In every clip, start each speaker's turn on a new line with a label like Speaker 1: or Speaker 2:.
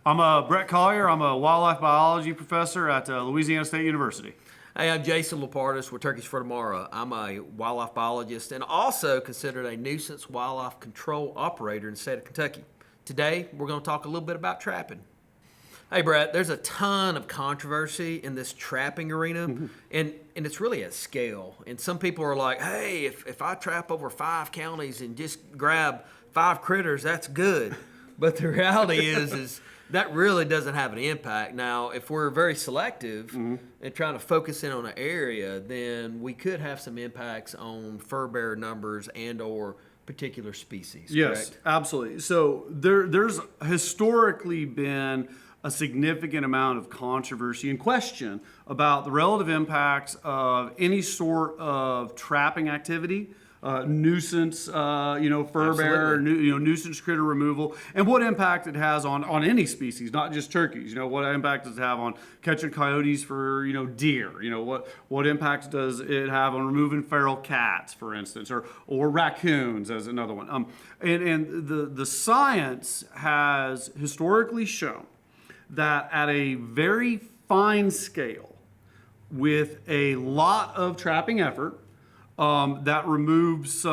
Speaker 1: I'm Bret Collier. I'm a wildlife biology professor at Louisiana State University.
Speaker 2: Hey, I'm Jason Lupardus with Turkeys for Tomorrow. I'm a wildlife biologist and also considered a nuisance wildlife control operator in the state of Kentucky. Today, we're going to talk a little bit about trapping. Hey, Bret, there's a ton of controversy in this trapping arena, and it's really at scale. And some people are like, hey, if I trap over 5 counties and just grab 5 critters, that's good. But the reality is that really doesn't have an impact. Now, if we're very selective and trying to focus in on an area, then we could have some impacts on fur bearer numbers and or particular species.
Speaker 1: Yes,
Speaker 2: correct?
Speaker 1: absolutely. So there's historically been a significant amount of controversy and question about the relative impacts of any sort of trapping activity, nuisance, fur bearer, nuisance critter removal, and what impact it has on any species, not just turkeys. What impact does it have on catching coyotes for deer? What impact does it have on removing feral cats, for instance, or raccoons as another one? And the science has historically shown that at a very fine scale, with a lot of trapping effort, that removes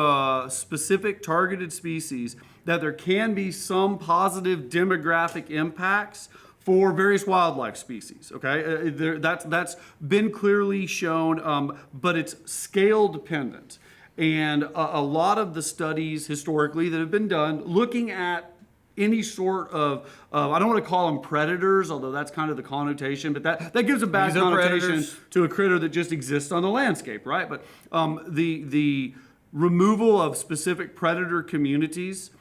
Speaker 1: specific targeted species, that there can be some positive demographic impacts for various wildlife species. Okay, that's been clearly shown, but it's scale dependent. And a lot of the studies historically that have been done looking at any sort of, I don't want to call them predators, although that's kind of the connotation, but that gives a bad connotation to a critter that just exists on the landscape, right? But the removal of specific predator communities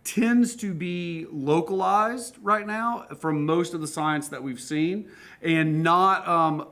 Speaker 1: tends to be localized right now from most of the science that we've seen, and not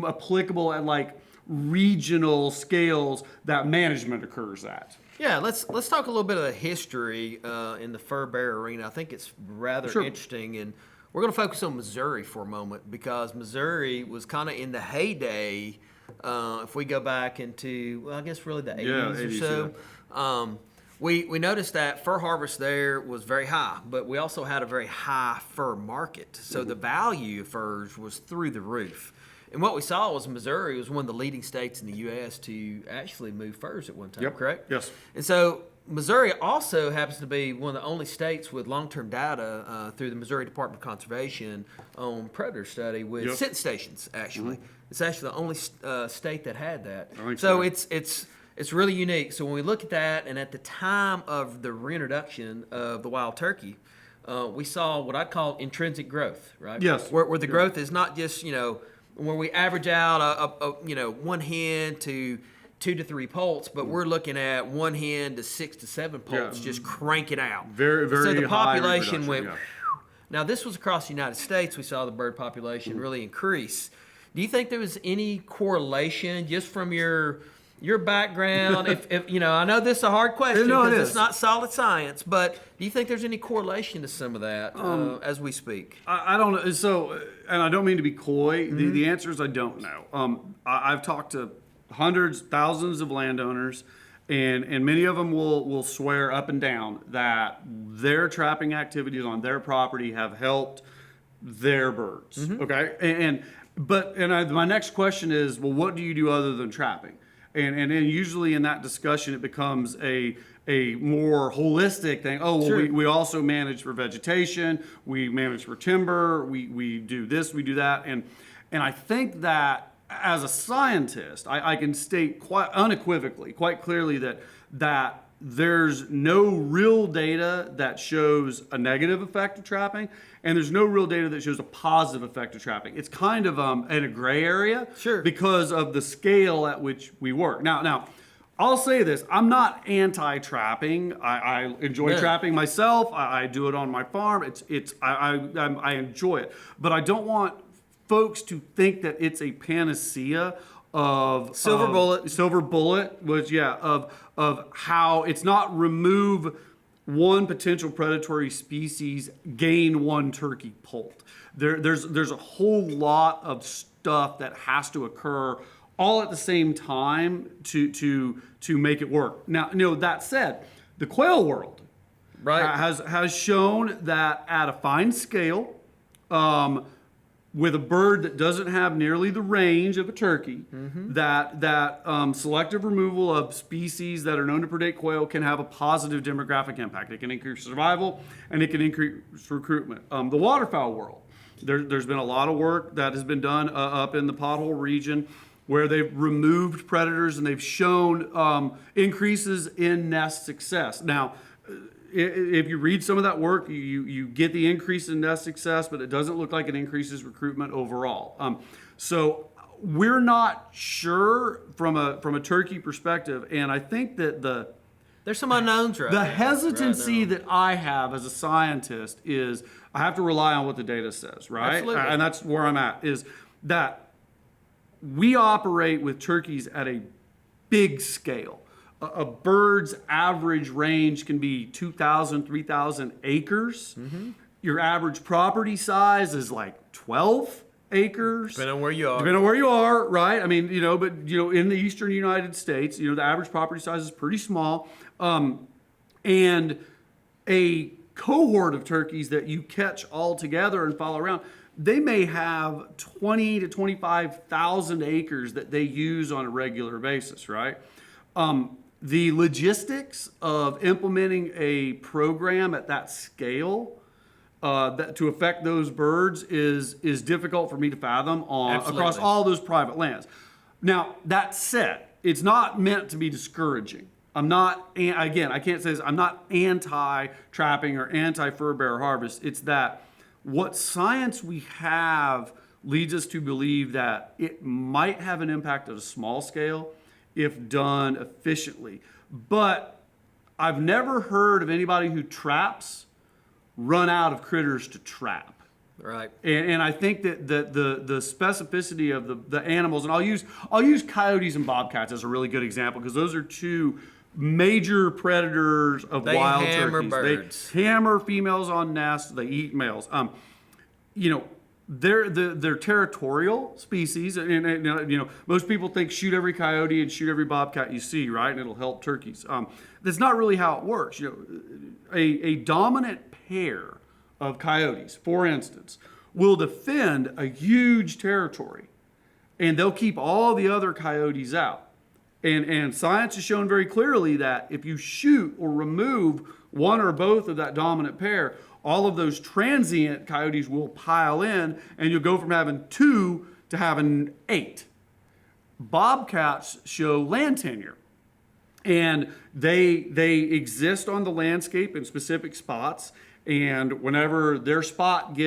Speaker 1: applicable at like regional scales that management occurs at.
Speaker 2: Yeah, let's talk a little bit of the history in the fur bearer arena. I think it's rather interesting, and we're going to focus on Missouri for a moment because Missouri was kind of in the heyday. If we go back into, well, I guess really the 80s or so, we noticed that fur harvest there was very high, but we also had a very high fur market. So the value of furs was through the roof. And what we saw was Missouri was one of the leading states in the U.S. to actually move furs at one time, correct?
Speaker 1: Yes.
Speaker 2: And so Missouri also happens to be one of the only states with long-term data through the Missouri Department of Conservation on predator study with scent stations, actually. It's actually the only state that had that. So it's really unique. So when we look at that, and at the time of the reintroduction of the wild turkey, we saw what I'd call intrinsic growth, right?
Speaker 1: Yes.
Speaker 2: Where the growth is not just, where we average out one hen to 2 to 3 poults, but we're looking at 1 hen to 6 to 7 poults, just cranking out.
Speaker 1: Very, very
Speaker 2: so the
Speaker 1: high
Speaker 2: population went.
Speaker 1: reproduction,
Speaker 2: Now this was across the United States. We saw the bird population really increase. Do you think there was any correlation just from your background? if I know this is a hard question because it's not solid science, but do you think there's any correlation to some of that as we speak?
Speaker 1: I don't know. So, and I don't mean to be coy. The answer is I don't know. I've talked to hundreds, thousands of landowners, and many of them will swear up and down that their trapping activities on their property have helped their birds. Okay, my next question is, well, what do you do other than trapping? And then usually in that discussion, it becomes a more holistic thing. Oh, well, we also manage for vegetation, we manage for timber, we do this, we do that. And I think that as a scientist, I can state quite unequivocally, quite clearly that there's no real data that shows a negative effect of trapping, and there's no real data that shows a positive effect of trapping. It's kind of in a gray area because of the scale at which we work. Now, I'll say this: I'm not anti-trapping. I enjoy trapping myself. I do it on my farm. I enjoy it, but I don't want folks to think that it's a panacea of silver bullet was of how it's not remove one potential predatory species, gain one turkey poult. There's a whole lot of stuff that has to occur all at the same time to make it work. Now, that said, the quail world
Speaker 2: Right.
Speaker 1: has shown that at a fine scale, with a bird that doesn't have nearly the range of a turkey, that selective removal of species that are known to predate quail can have a positive demographic impact. It can increase survival and it can increase recruitment. The waterfowl world, there's been a lot of work that has been done up in the pothole region where they've removed predators and they've shown increases in nest success. Now, if you read some of that work, you get the increase in nest success, but it doesn't look like it increases recruitment overall. So we're not sure from a turkey perspective, and I think that
Speaker 2: There's some unknowns right
Speaker 1: the
Speaker 2: now.
Speaker 1: hesitancy that I have as a scientist is I have to rely on what the data says, right?
Speaker 2: Absolutely.
Speaker 1: And that's where I'm at, is that we operate with turkeys at a big scale. A bird's average range can be 2,000, 3,000 acres. Your average property size is like 12 acres.
Speaker 2: Depending on where you are.
Speaker 1: Depending on where you are, right? I mean, but in the eastern United States, the average property size is pretty small. And a cohort of turkeys that you catch all together and follow around, they may have 20 to 25,000 acres that they use on a regular basis, right? The logistics of implementing a program at that scale that to affect those birds is difficult for me to fathom across all those private lands. Now, that said, it's not meant to be discouraging. I'm not, again, I can't say this, I'm not anti-trapping or anti-fur bearer harvest. It's that what science we have leads us to believe that it might have an impact at a small scale if done efficiently. But I've never heard of anybody who traps run out of critters to trap.
Speaker 2: Right.
Speaker 1: And I think that the specificity of the animals, and I'll use coyotes and bobcats as a really good example because those are two major predators of wild
Speaker 2: hammer
Speaker 1: turkeys.
Speaker 2: birds.
Speaker 1: They hammer females on nests. They eat males. They're territorial species, and most people think shoot every coyote and shoot every bobcat you see, right? And it'll help turkeys. That's not really how it works. A dominant pair of coyotes, for instance, will defend a huge territory, and they'll keep all the other coyotes out. And science has shown very clearly that if you shoot or remove one or both of that dominant pair, all of those transient coyotes will pile in, and you'll go from having 2 to having 8. Bobcats show land tenure, and they exist on the landscape in specific spots, and whenever their spot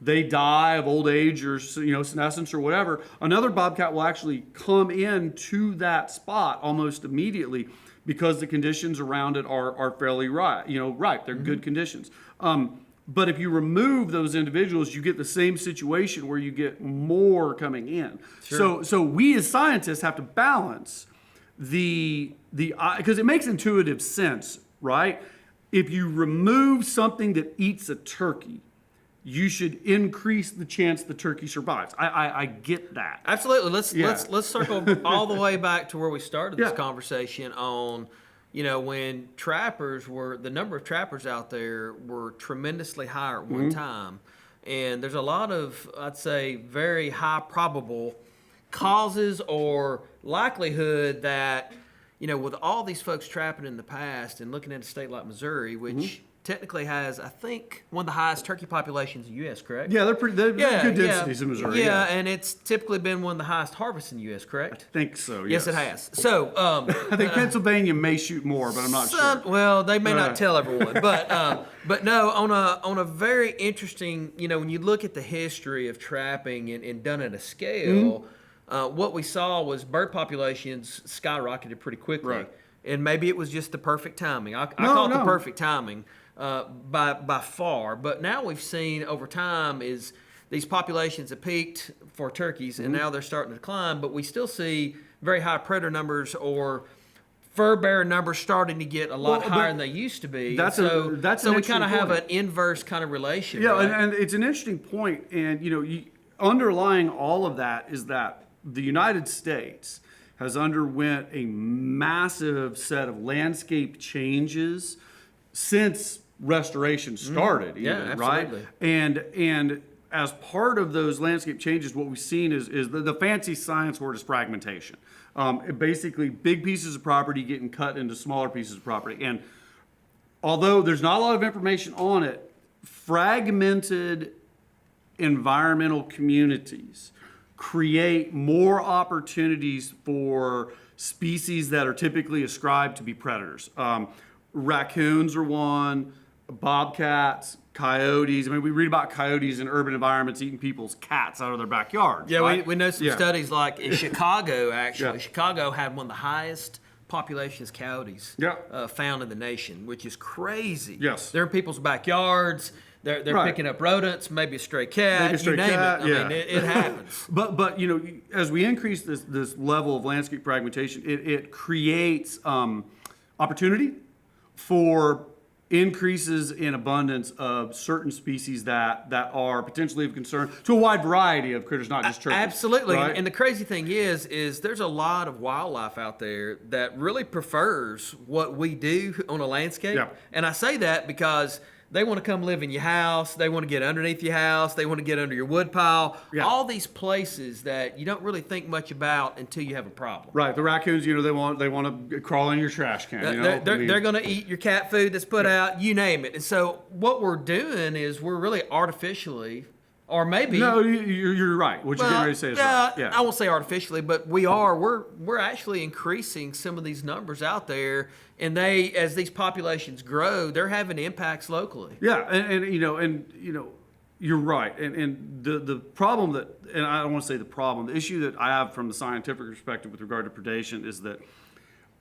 Speaker 1: they die of old age or senescence or whatever, another bobcat will actually come in to that spot almost immediately because the conditions around it are fairly ripe. They're good conditions. But if you remove those individuals, you get the same situation where you get more coming in.
Speaker 2: Sure.
Speaker 1: So we as scientists have to balance because it makes intuitive sense, right? If you remove something that eats a turkey, you should increase the chance the turkey survives. I get that.
Speaker 2: Absolutely. Let's circle all the way back to where we started this conversation on, when the number of trappers out there were tremendously higher at one time. And there's a lot of, I'd say, very high probable causes or likelihood that, with all these folks trapping in the past and looking at a state like Missouri, which technically has, I think, one of the highest turkey populations in the U.S., correct?
Speaker 1: Yeah, they're good densities in Missouri.
Speaker 2: Yeah, and it's typically been one of the highest harvests in the U.S., correct?
Speaker 1: I think so,
Speaker 2: Yes, it has. So,
Speaker 1: I think Pennsylvania may shoot more, but I'm not sure.
Speaker 2: Well, they may not tell everyone, but no, on a very interesting, when you look at the history of trapping and done at a scale, what we saw was bird populations skyrocketed pretty quickly.
Speaker 1: Right.
Speaker 2: And maybe it was just the perfect timing. I call it the perfect timing. By far, but now we've seen over time is these populations have peaked for turkeys and now they're starting to decline, but we still see very high predator numbers or fur bearer numbers starting to get a lot higher than they used to be. So we kind of have an inverse kind of relation.
Speaker 1: Yeah,
Speaker 2: right?
Speaker 1: and it's an interesting point, and underlying all of that is that the United States has underwent a massive set of landscape changes since restoration started,
Speaker 2: Yeah,
Speaker 1: even, right?
Speaker 2: absolutely.
Speaker 1: And as part of those landscape changes, what we've seen is the fancy science word is fragmentation. Basically, big pieces of property getting cut into smaller pieces of property. And although there's not a lot of information on it, fragmented environmental communities create more opportunities for species that are typically ascribed to be predators. Raccoons are one, bobcats, coyotes. I mean, we read about coyotes in urban environments eating people's cats out of their backyards.
Speaker 2: Yeah,
Speaker 1: right?
Speaker 2: we know some studies like in Chicago, actually.
Speaker 1: Yeah.
Speaker 2: Chicago had one of the highest populations of coyotes
Speaker 1: Yeah.
Speaker 2: found in the nation, which is crazy.
Speaker 1: Yes.
Speaker 2: They're in people's backyards. They're
Speaker 1: Right.
Speaker 2: picking up rodents, maybe a stray cat,
Speaker 1: Maybe a stray
Speaker 2: you name
Speaker 1: cat,
Speaker 2: it. I mean, it happens.
Speaker 1: But you know, as we increase this level of landscape fragmentation, it creates opportunity for increases in abundance of certain species that are potentially of concern to a wide variety of critters, not just turkeys.
Speaker 2: Absolutely.
Speaker 1: right?
Speaker 2: And the crazy thing is there's a lot of wildlife out there that really prefers what we do on a landscape.
Speaker 1: Yeah.
Speaker 2: And I say that because they want to come live in your house. They want to get underneath your house. They want to get under your wood pile.
Speaker 1: Yeah.
Speaker 2: All these places that you don't really think much about until you have a problem.
Speaker 1: Right, the raccoons, you know, they want to crawl in your trash can. You know?
Speaker 2: They're going to eat your cat food that's put out, you name it. And so what we're doing is we're really artificially, or maybe
Speaker 1: No, you're right. What you're getting ready to say is right. Yeah.
Speaker 2: I won't say artificially, but we're actually increasing some of these numbers out there, and as these populations grow, they're having impacts locally.
Speaker 1: Yeah, and you're right. And the problem that, and I don't want to say the problem, the issue that I have from the scientific perspective with regard to predation is that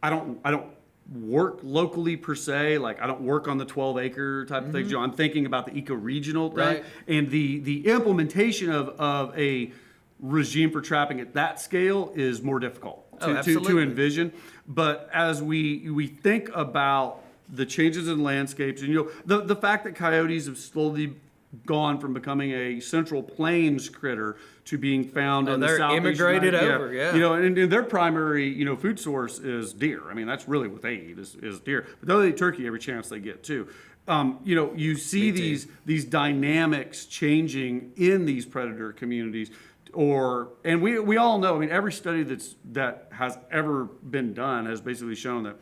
Speaker 1: I don't work locally per se. Like I don't work on the 12-acre type of things. You know, I'm thinking about the eco-regional thing,
Speaker 2: Right.
Speaker 1: and the implementation of a regime for trapping at that scale is more difficult to
Speaker 2: absolutely.
Speaker 1: envision. But as we think about the changes in landscapes, and you know the fact that coyotes have slowly gone from becoming a central plains critter to being found in the
Speaker 2: they're
Speaker 1: southeast
Speaker 2: immigrated
Speaker 1: United-
Speaker 2: over, yeah.
Speaker 1: You know, and their primary, you know, food source is deer. I mean, that's really what they eat is deer. But they'll eat turkey every chance they get too. You know, you see these dynamics changing in these predator communities. And we all know. I mean, every study that has ever been done has basically shown that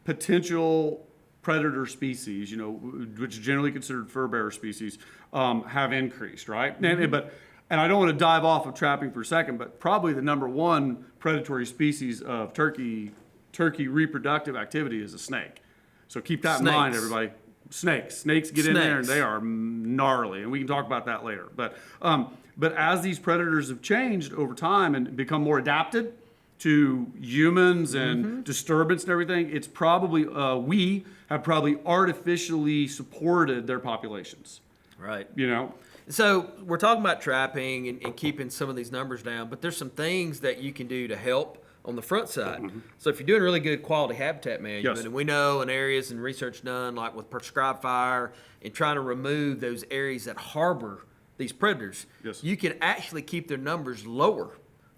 Speaker 1: potential predator species, you know, which are generally considered fur bearer species, have increased, right? And I don't want to dive off of trapping for a second, but probably the number one predatory species of turkey reproductive activity is a snake. So keep that in mind,
Speaker 2: Snakes.
Speaker 1: everybody. Snakes get in there and
Speaker 2: Snakes.
Speaker 1: they are gnarly, and we can talk about that later. But as these predators have changed over time and become more adapted to humans and disturbance and everything, it's probably we have probably artificially supported their populations.
Speaker 2: Right.
Speaker 1: You know,
Speaker 2: So we're talking about trapping and keeping some of these numbers down, but there's some things that you can do to help on the front side. So if you're doing really good quality habitat management,
Speaker 1: Yes.
Speaker 2: and we know in areas and research done like with prescribed fire and trying to remove those areas that harbor these predators,
Speaker 1: Yes.
Speaker 2: you can actually keep their numbers lower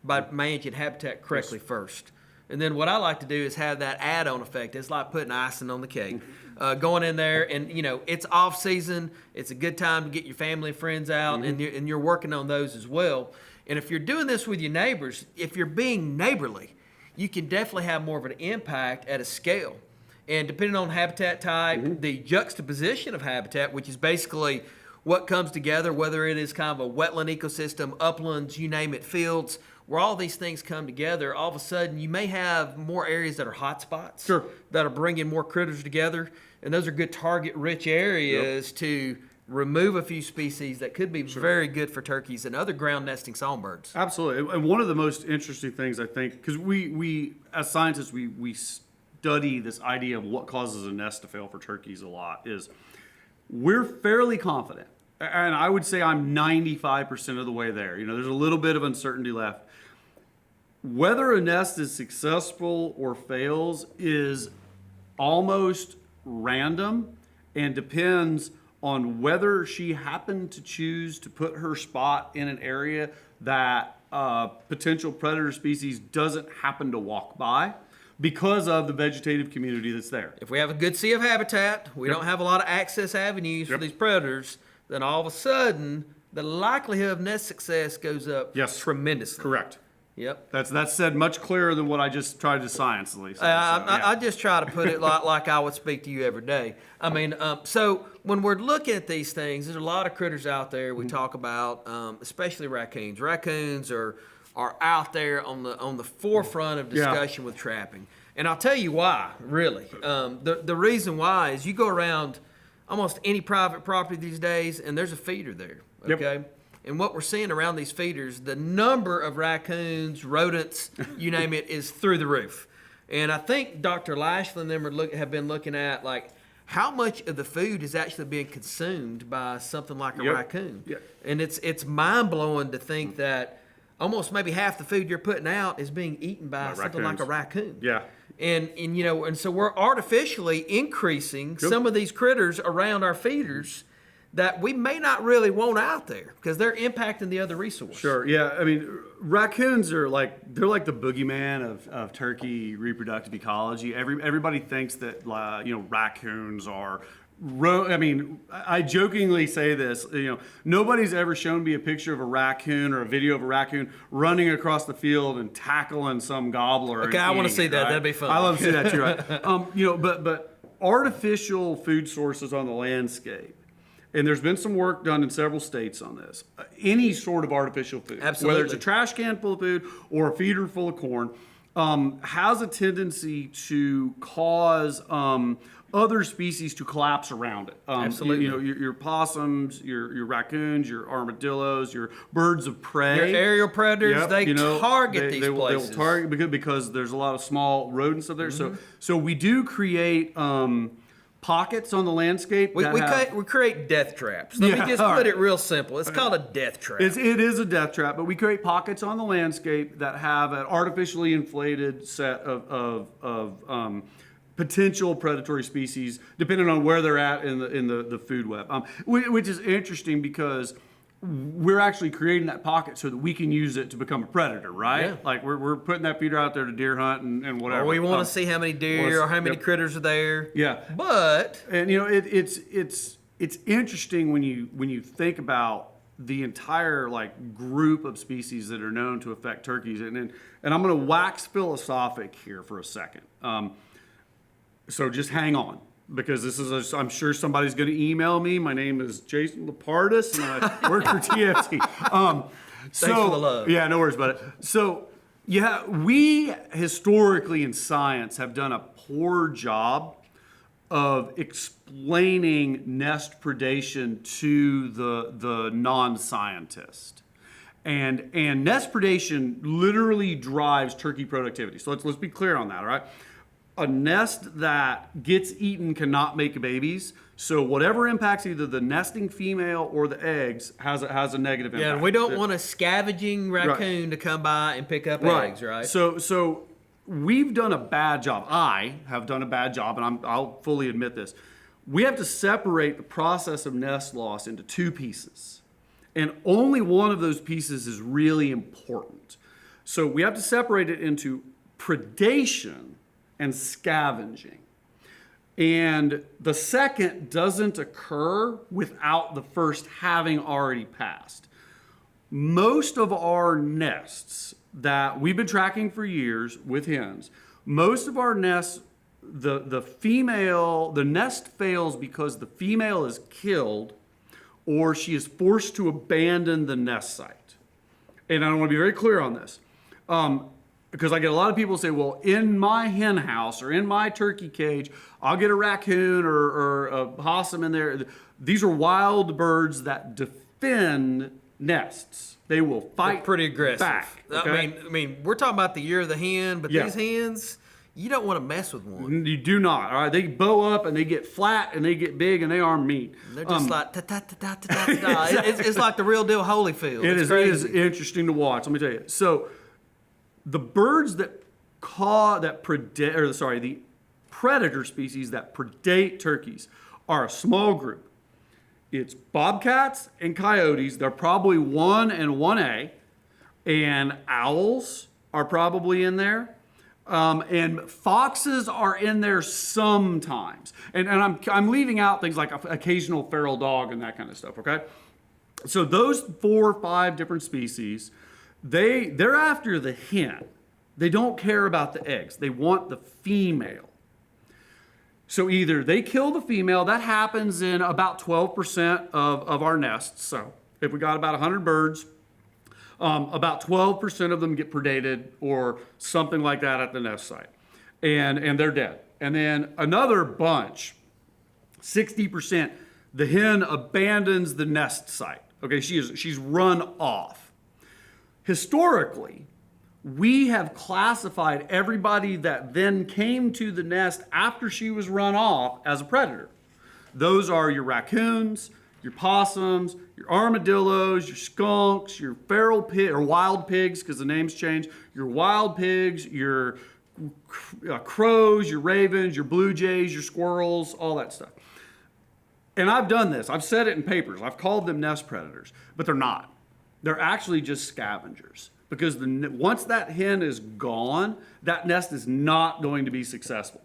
Speaker 2: by managing habitat correctly first. And then what I like to do is have that add-on effect. It's like putting icing on the cake. Going in there and, you know, it's off season. It's a good time to get your family and friends out, and you're working on those as well. And if you're doing this with your neighbors, if you're being neighborly, you can definitely have more of an impact at a scale. And depending on habitat type, the juxtaposition of habitat, which is basically what comes together, whether it is kind of a wetland ecosystem, uplands, you name it, fields, where all these things come together, all of a sudden you may have more areas that are hot spots
Speaker 1: Sure.
Speaker 2: that are bringing more critters together. And those are good target-rich areas to remove a few species that could be very good for turkeys and other ground-nesting songbirds.
Speaker 1: absolutely. And one of the most interesting things I think, because we as scientists we study this idea of what causes a nest to fail for turkeys a lot, is we're fairly confident, and I would say I'm 95% of the way there. You know, there's a little bit of uncertainty left. Whether a nest is successful or fails is almost random and depends on whether she happened to choose to put her spot in an area that potential predator species doesn't happen to walk by. because of the vegetative community that's there.
Speaker 2: If we have a good sea of habitat, we don't have a lot of access avenues for these predators, then all of a sudden the likelihood of nest success goes up tremendously.
Speaker 1: Correct.
Speaker 2: Yep.
Speaker 1: That's said much clearer than what I just tried to sciencely say.
Speaker 2: I just try to put it like I would speak to you every day. I mean, so when we're looking at these things, there's a lot of critters out there we talk about, especially raccoons. Raccoons are out there on the forefront of discussion with trapping. And I'll tell you why, really. The reason why is you go around almost any private property these days, and there's a feeder there, okay? Yep. And what we're seeing around these feeders, the number of raccoons, rodents, you name it, is through the roof. And I think Dr. Lashley and them have been looking at, like, how much of the food is actually being consumed by something like a raccoon. Yep. And it's mind-blowing to think that almost maybe half the food you're putting out is being eaten by something like a raccoon.
Speaker 1: Yeah.
Speaker 2: And so we're artificially increasing some of these critters around our feeders that we may not really want out there because they're impacting the other resource.
Speaker 1: Sure. Yeah. I mean, raccoons are they're like the boogeyman of turkey reproductive ecology. Everybody thinks that raccoons are. I mean, I jokingly say this. Nobody's ever shown me a picture of a raccoon or a video of a raccoon running across the field and tackling some gobbler.
Speaker 2: Okay, I want to see that. Right? That'd be fun.
Speaker 1: I love to see that too. Right? But artificial food sources on the landscape. And there's been some work done in several states on this. Any sort of artificial food, whether it's a trash can full of food or a feeder full of corn, has a tendency to cause other species to collapse around it.
Speaker 2: Absolutely.
Speaker 1: Your possums, your raccoons, your armadillos, your birds of prey.
Speaker 2: Your aerial predators, they target these places.
Speaker 1: They will target because there's a lot of small rodents up there. Mm-hmm. So we do create pockets on the landscape.
Speaker 2: We create death traps. Let me just put it real simple. It's called a death trap.
Speaker 1: It is a death trap, but we create pockets on the landscape that have an artificially inflated set of potential predatory species, depending on where they're at in the food web. Which is interesting because we're actually creating that pocket so that we can use it to become a predator, right? Yeah. Like we're putting that feeder out there to deer hunt and whatever.
Speaker 2: Or we want to see how many deer or how many critters are there.
Speaker 1: Yeah.
Speaker 2: But
Speaker 1: it's interesting when you think about the entire group of species that are known to affect turkeys, and I'm going to wax philosophic here for a second. So just hang on. Because I'm sure somebody's going to email me. My name is Jason Lupardus, and I work for TFT.
Speaker 2: Thanks for the love.
Speaker 1: Yeah, no worries about it. So, we historically in science have done a poor job of explaining nest predation to the non-scientist. And nest predation literally drives turkey productivity. So let's be clear on that, all right? A nest that gets eaten cannot make babies. So whatever impacts either the nesting female or the eggs has a negative impact.
Speaker 2: Yeah, we don't want a scavenging raccoon to come by and pick up eggs, right?
Speaker 1: So we've done a bad job. I have done a bad job, and I'll fully admit this. We have to separate the process of nest loss into two pieces. And only one of those pieces is really important. So we have to separate it into predation and scavenging. And the second doesn't occur without the first having already passed. Most of our nests that we've been tracking for years with hens, most of our nests, the nest fails because the female is killed or she is forced to abandon the nest site. And I want to be very clear on this. Because I get a lot of people say, well, in my hen house or in my turkey cage, I'll get a raccoon or a possum in there. These are wild birds that defend nests. They will fight.
Speaker 2: They're pretty aggressive.
Speaker 1: Back. Okay?
Speaker 2: I mean, we're talking about the year of the hen, but these hens, you don't want to mess with one.
Speaker 1: You do not. All right, they bow up and they get flat and they get big and they are mean.
Speaker 2: They're just like ta ta ta ta ta ta ta. It's like the real deal Holyfield.
Speaker 1: It is interesting to watch. Let me tell you. So the birds the predator species that predate turkeys are a small group. It's bobcats and coyotes. They're probably 1 and 1A, and owls are probably in there. And foxes are in there sometimes. And I'm leaving out things like occasional feral dog and that kind of stuff, okay? So those 4 or 5 different species, they're after the hen. They don't care about the eggs. They want the female. So either they kill the female, that happens in about 12% of our nests. So if we got about 100 birds, about 12% of them get predated or something like that at the nest site. And they're dead. And then another bunch, 60%, the hen abandons the nest site. Okay, she's run off. Historically, we have classified everybody that then came to the nest after she was run off as a predator. Those are your raccoons, your possums, your armadillos, your skunks, your feral pig or wild pigs, because the names change, your wild pigs, your crows, your ravens, your blue jays, your squirrels, all that stuff. And I've done this. I've said it in papers. I've called them nest predators, but they're not. They're actually just scavengers. Because once that hen is gone, that nest is not going to be successful.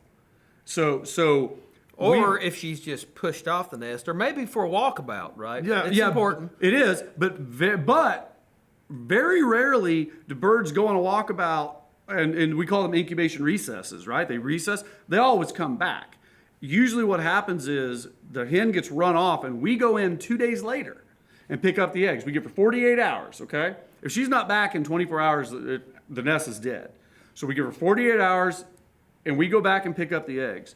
Speaker 2: Or if she's just pushed off the nest, or maybe for a walkabout, right?
Speaker 1: Yeah,
Speaker 2: it's important.
Speaker 1: It is, but very rarely do birds go on a walkabout, and we call them incubation recesses, right? They recess. They always come back. Usually what happens is the hen gets run off, and we go in 2 days later and pick up the eggs. We give her 48 hours, okay? If she's not back in 24 hours, the nest is dead. So we give her 48 hours, and we go back and pick up the eggs.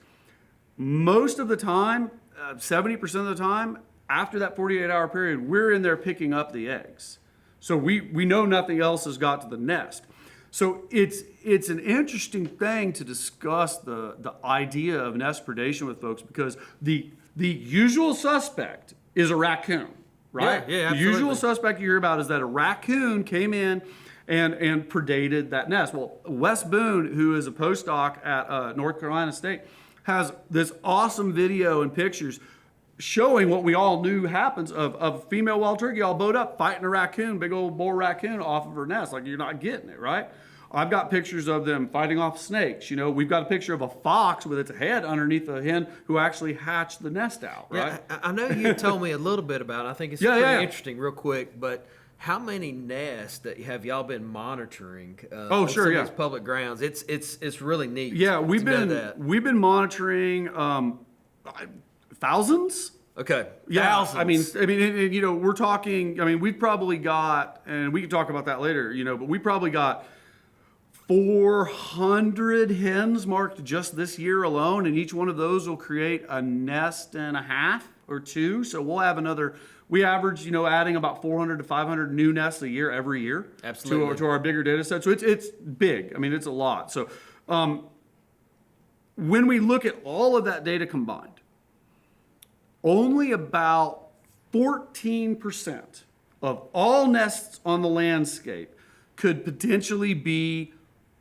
Speaker 1: Most of the time, 70% of the time, after that 48-hour period, we're in there picking up the eggs. So we know nothing else has got to the nest. So it's an interesting thing to discuss the idea of nest predation with folks, because the usual suspect is a raccoon. Right?
Speaker 2: Yeah,
Speaker 1: the usual suspect you hear about is that a raccoon came in and predated that nest. Well, Wes Boone, who is a postdoc at North Carolina State, has this awesome video and pictures showing what we all knew happens of a female wild turkey all bowed up fighting a raccoon, big old bull raccoon off of her nest. Like, you're not getting it, right? I've got pictures of them fighting off snakes. You know, we've got a picture of a fox with its head underneath a hen who actually hatched the nest out, right?
Speaker 2: Yeah, I know you told me a little bit about it. I think it's pretty interesting, real quick. But how many nests that have y'all been monitoring? On some of these public grounds. It's really neat.
Speaker 1: Yeah, we've been monitoring thousands.
Speaker 2: Okay.
Speaker 1: Yeah,
Speaker 2: thousands.
Speaker 1: I mean, you know, we're talking. I mean, we've probably got, and we can talk about that later. You know, but we probably got 400 hens marked just this year alone, and each one of those will create a nest and a half or two. So we'll have another. We average, you know, adding about 400 to 500 new nests a year every year.
Speaker 2: Absolutely.
Speaker 1: To our bigger data set. So it's big. I mean, it's a lot. So when we look at all of that data combined, only about 14% of all nests on the landscape could potentially be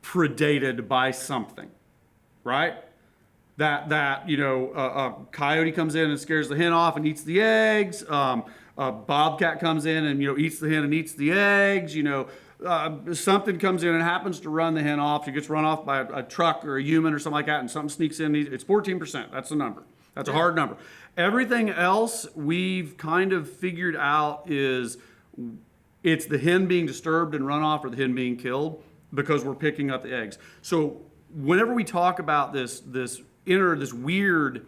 Speaker 1: predated by something, right? That you know, a coyote comes in and scares the hen off and eats the eggs. A bobcat comes in and, you know, eats the hen and eats the eggs. You know, something comes in and happens to run the hen off. She gets run off by a truck or a human or something like that, and something sneaks in. It's 14%. That's the number. That's a hard number. Everything else we've kind of figured out is it's the hen being disturbed and run off, or the hen being killed, because we're picking up the eggs. So whenever we talk about this weird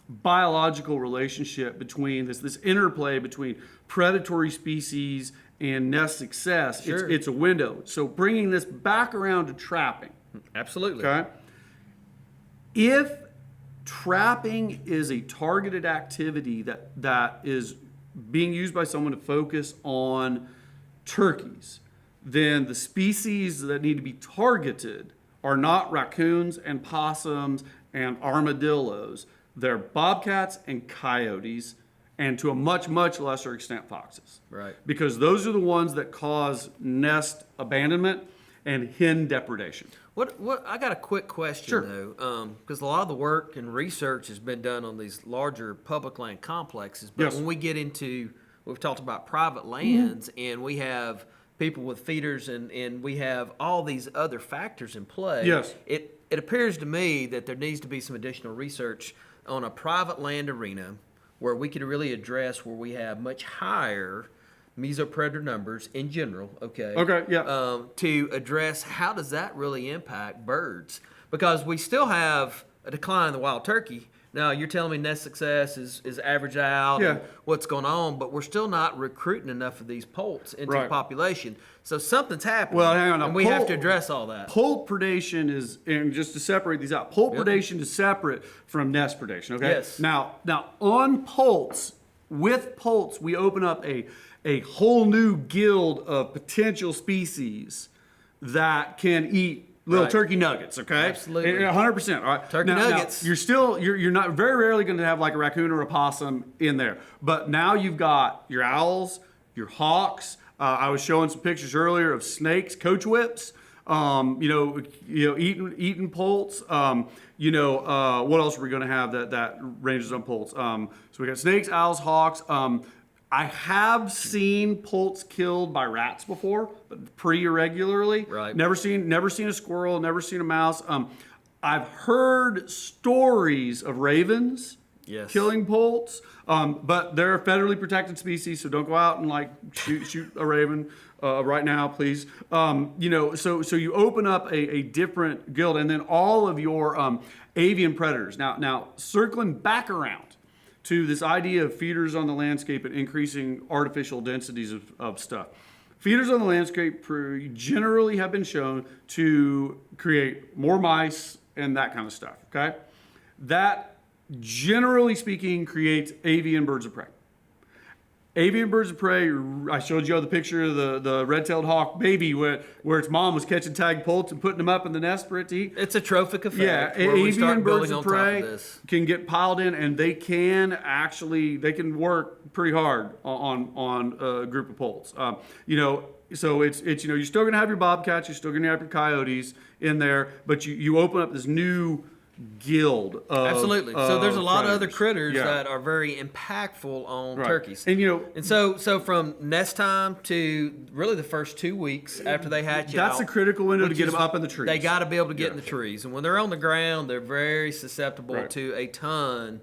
Speaker 1: biological relationship between this interplay between predatory species and nest success,
Speaker 2: Sure.
Speaker 1: it's a window. So bringing this back around to trapping.
Speaker 2: Absolutely.
Speaker 1: Okay. If trapping is a targeted activity that is being used by someone to focus on turkeys, then the species that need to be targeted are not raccoons and possums and armadillos. They're bobcats and coyotes, and to a much, much lesser extent, foxes.
Speaker 2: Right.
Speaker 1: Because those are the ones that cause nest abandonment and hen depredation.
Speaker 2: What I got a quick question,
Speaker 1: Sure.
Speaker 2: though, because a lot of the work and research has been done on these larger public land complexes. But
Speaker 1: Yes.
Speaker 2: when we get into, we've talked about private lands, and we have people with feeders, and we have all these other factors in play.
Speaker 1: Yes.
Speaker 2: It appears to me that there needs to be some additional research on a private land arena where we could really address where we have much higher mesopredator numbers in general, okay?
Speaker 1: Okay, yeah.
Speaker 2: To address how does that really impact birds? Because we still have a decline in the wild turkey. Now, you're telling me nest success is averaged out
Speaker 1: Yeah.
Speaker 2: and what's going on, but we're still not recruiting enough of these poults into the
Speaker 1: Right.
Speaker 2: population. So something's happening.
Speaker 1: Well, hang on now.
Speaker 2: and we have to
Speaker 1: Poult-
Speaker 2: address all that.
Speaker 1: Poult predation is, and just to separate these out, poult
Speaker 2: Yep.
Speaker 1: predation is separate from nest predation. Okay.
Speaker 2: Yes.
Speaker 1: Now on poults, with poults, we open up a whole new guild of potential species that can eat little
Speaker 2: Right.
Speaker 1: turkey nuggets. Okay.
Speaker 2: Absolutely.
Speaker 1: 100%. All right.
Speaker 2: Turkey nuggets.
Speaker 1: You're not very rarely going to have like a raccoon or a possum in there, but now you've got your owls, your hawks. I was showing some pictures earlier of snakes, coach whips. Eating poults. What else are we going to have that ranges on poults? So we got snakes, owls, hawks. I have seen poults killed by rats before, but pretty irregularly.
Speaker 2: Right.
Speaker 1: Never seen a squirrel. Never seen a mouse. I've heard stories of ravens.
Speaker 2: Yes.
Speaker 1: Killing poults, but they're a federally protected species, so don't go out and like shoot a raven right now, please. So you open up a different guild, and then all of your avian predators. Now circling back around to this idea of feeders on the landscape and increasing artificial densities of stuff. Feeders on the landscape generally have been shown to create more mice and that kind of stuff. Okay, that, generally speaking, creates avian birds of prey. Avian birds of prey, I showed you the picture of the red-tailed hawk baby where its mom was catching tag poults and putting them up in the nest for it to eat.
Speaker 2: It's a trophic effect.
Speaker 1: Yeah,
Speaker 2: where we
Speaker 1: avian
Speaker 2: start
Speaker 1: birds
Speaker 2: building
Speaker 1: of
Speaker 2: on top
Speaker 1: prey
Speaker 2: of this.
Speaker 1: can get piled in, and they can work pretty hard on a group of poults. So it's you're still going to have your bobcats, you're still going to have your coyotes in there, but you open up this new guild of
Speaker 2: Absolutely. So there's a lot of other
Speaker 1: predators.
Speaker 2: critters
Speaker 1: Yeah.
Speaker 2: that are very impactful on
Speaker 1: Right.
Speaker 2: turkeys.
Speaker 1: And
Speaker 2: so from nest time to really the first 2 weeks after they hatch
Speaker 1: that's
Speaker 2: out,
Speaker 1: the critical window to
Speaker 2: which
Speaker 1: get
Speaker 2: is-
Speaker 1: them up in the trees.
Speaker 2: They got to be able to get in
Speaker 1: Yeah.
Speaker 2: the trees, and when they're on the ground, they're very susceptible
Speaker 1: Right.
Speaker 2: to a ton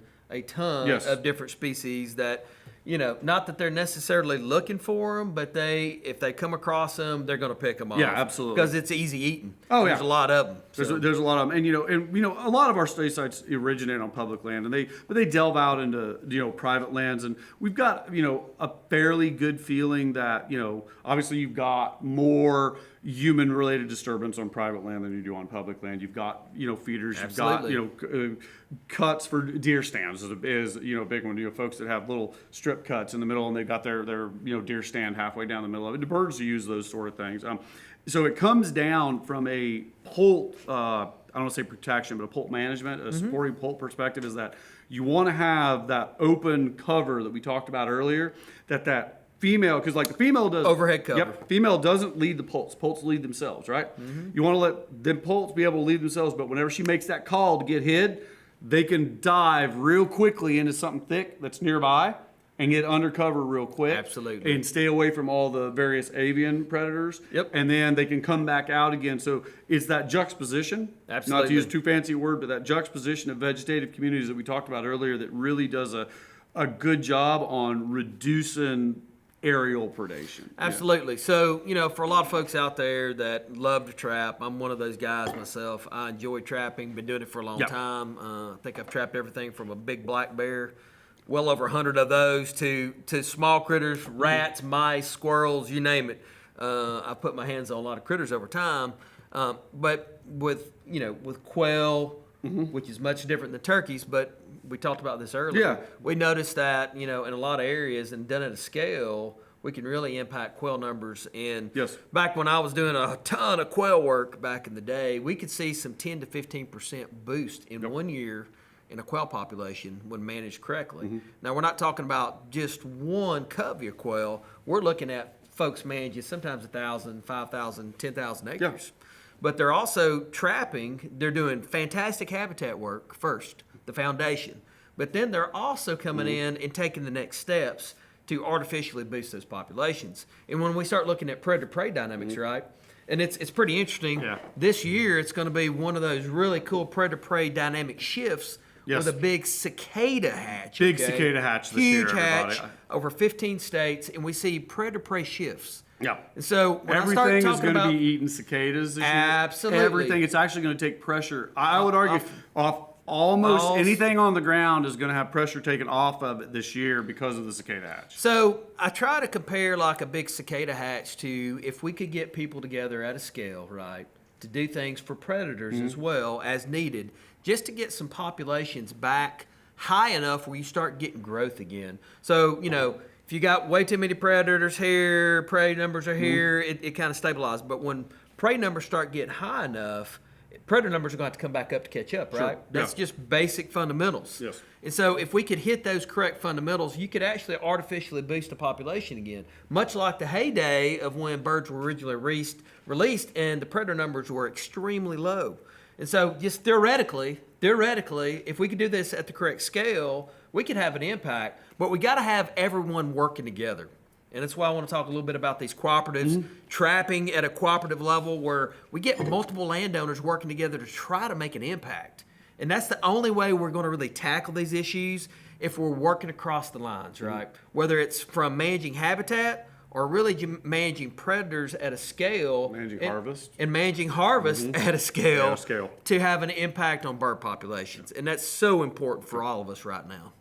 Speaker 1: Yes.
Speaker 2: of different species that. Not that they're necessarily looking for them, but if they come across them, they're going to pick them off.
Speaker 1: Yeah, absolutely.
Speaker 2: Because it's easy eating.
Speaker 1: Oh,
Speaker 2: There's
Speaker 1: yeah.
Speaker 2: a lot of them.
Speaker 1: There's a lot of them, and a lot of our study sites originate on public land, but they delve out into private lands, and we've got a fairly good feeling that obviously you've got more human-related disturbance on private land than you do on public land. You've got feeders,
Speaker 2: Absolutely.
Speaker 1: you've got cuts for deer stands is a big one. Folks that have little strip cuts in the middle, and they've got their deer stand halfway down the middle of it. The birds use those sort of things. So it comes down from a poult, I don't want to say protection, but a poult management, a supporting poult perspective, is that you want to have that open cover that we talked about earlier, that female, because like the female does
Speaker 2: Overhead cover.
Speaker 1: Yep, female doesn't lead the poults. Poults lead themselves, right? You want to let them poults be able to lead themselves, but whenever she makes that call to get hid, they can dive real quickly into something thick that's nearby and get undercover real quick.
Speaker 2: Absolutely.
Speaker 1: And stay away from all the various avian predators.
Speaker 2: Yep.
Speaker 1: And then they can come back out again. So it's that juxtaposition. Not
Speaker 2: Absolutely.
Speaker 1: to use too fancy a word, but that juxtaposition of vegetative communities that we talked about earlier that really does a good job on reducing aerial predation.
Speaker 2: Absolutely. So, for a lot of folks out there that love to trap, I'm one of those guys myself. I enjoy trapping, been doing it for a long
Speaker 1: Yeah.
Speaker 2: time. I think I've trapped everything from a big black bear, well over 100 of those, to small critters, rats, mice, squirrels, you name it. I've put my hands on a lot of critters over time. But with quail, which is much different than turkeys, but we talked about this earlier.
Speaker 1: Yeah.
Speaker 2: We noticed that, in a lot of areas and done at a scale, we can really impact quail numbers. And
Speaker 1: Yes.
Speaker 2: back when I was doing a ton of quail work back in the day, we could see some 10 to 15% boost in 1 year in a quail population when managed correctly. Now, we're not talking about just one covey of quail. We're looking at folks managing sometimes 1,000, 5,000, 10,000 acres. But they're also trapping. They're doing fantastic habitat work first, the foundation. But then they're also coming in and taking the next steps to artificially boost those populations. And when we start looking at predator-prey dynamics, right? And it's pretty interesting.
Speaker 1: Yeah.
Speaker 2: This year, it's going to be one of those really cool predator-prey dynamic shifts
Speaker 1: Yes.
Speaker 2: with a big cicada hatch.
Speaker 1: Big cicada hatch this year,
Speaker 2: Huge hatch
Speaker 1: everybody.
Speaker 2: over 15 states, and we see predator-prey shifts.
Speaker 1: Yeah.
Speaker 2: And so when I start
Speaker 1: Everything is
Speaker 2: talking
Speaker 1: going to
Speaker 2: about
Speaker 1: be eating cicadas this year.
Speaker 2: Absolutely.
Speaker 1: Everything. It's actually going to take pressure. I would argue off almost
Speaker 2: Off-
Speaker 1: anything on the ground is going to have pressure taken off of it this year because of the cicada hatch.
Speaker 2: So I try to compare like a big cicada hatch to if we could get people together at a scale, right, to do things for predators as well as needed, just to get some populations back high enough where you start getting growth again. So, you know, if you got way too many predators here, prey numbers are here, it kind of stabilizes. But when prey numbers start getting high enough, predator numbers are going to have to come back up to catch up, right? That's just basic fundamentals.
Speaker 1: Yes.
Speaker 2: And so if we could hit those correct fundamentals, you could actually artificially boost the population again, much like the heyday of when birds were originally released and the predator numbers were extremely low. And so just theoretically, if we could do this at the correct scale, we could have an impact, but we got to have everyone working together. And that's why I want to talk a little bit about these cooperatives, trapping at a cooperative level where we get multiple landowners working together to try to make an impact. And that's the only way we're going to really tackle these issues if we're working across the lines, right? Whether it's from managing habitat or really managing predators at a scale.
Speaker 1: Managing harvest.
Speaker 2: And managing harvest at a scale,
Speaker 1: At a scale.
Speaker 2: to have an impact on bird populations. And that's so important for all of us right now.